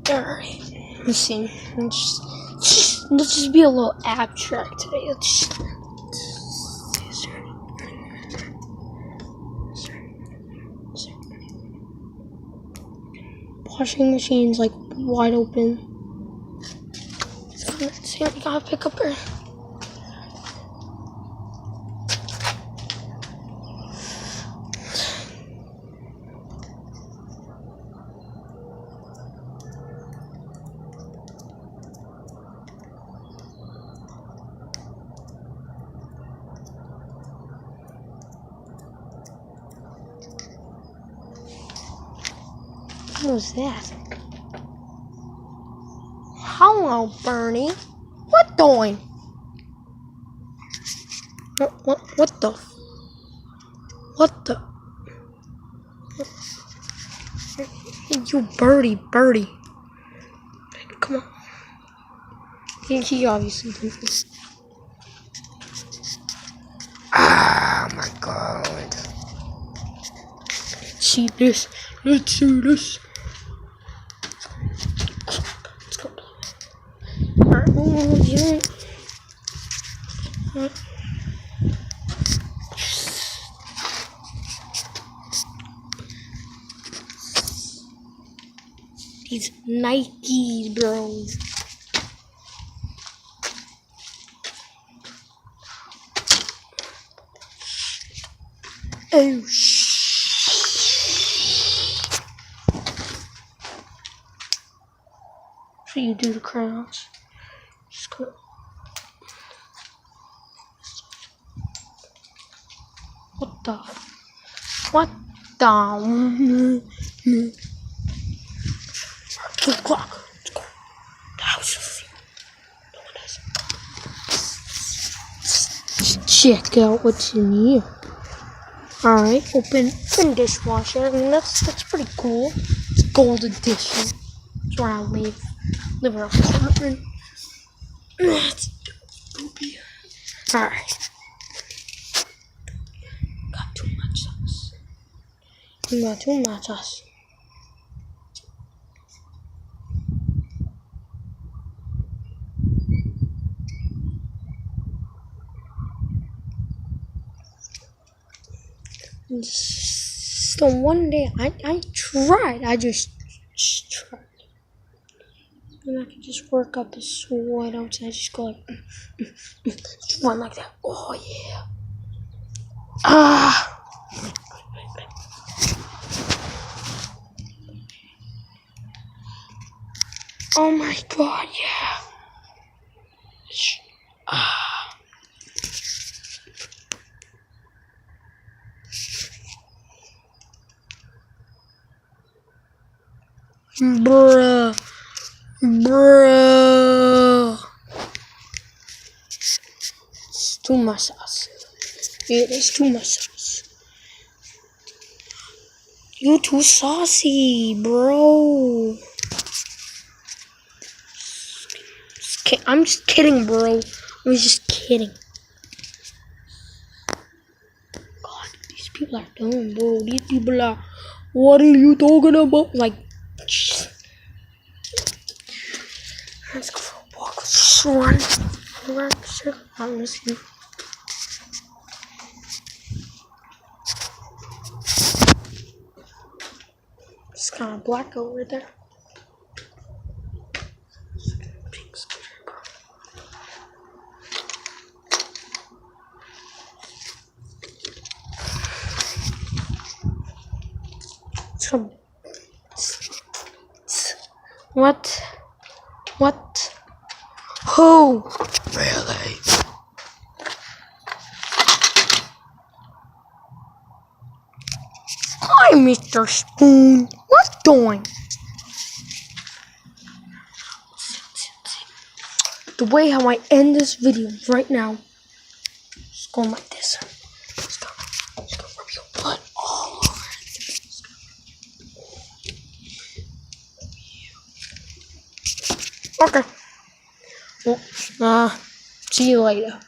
Alright, let's see. Let's just be a little abstract today. Washing machine's like wide open. Let's see, we gotta pick up her. What was that? Hello, Bernie. What doing? What the? You Birdie. Come on. He obviously didn't. Oh my god. See this. Let's see this. Let's go. Alright, These Nikes, bro. Oh, so you do the crowns. Just go. What the? Let's go. The house is here. Check out what's in here. Alright, open dishwasher. I mean, that's pretty cool. It's gold edition. That's where I live in an apartment. It's poopy. Alright. Got too much sauce. So one day I tried. I just tried. And I could just work up a sweat outside. Just go like, just run like that. Oh yeah. Ah. Oh my god, yeah. Ah. Bruh. It's too much sauce. It is too much sauce. You too saucy, bro. I'm just kidding, bro. I'm just kidding. God, these people are dumb, bro. These people are. What are you talking about? Like, let's go for a walk. Let's run. I'm listening. It's kind of black over there. So, what? Who? Really? Hi, Mr. Spoon. What doing? The way how I end this video right now, just going like this. Just gonna rub your blood all over it. Okay. Well, see you later.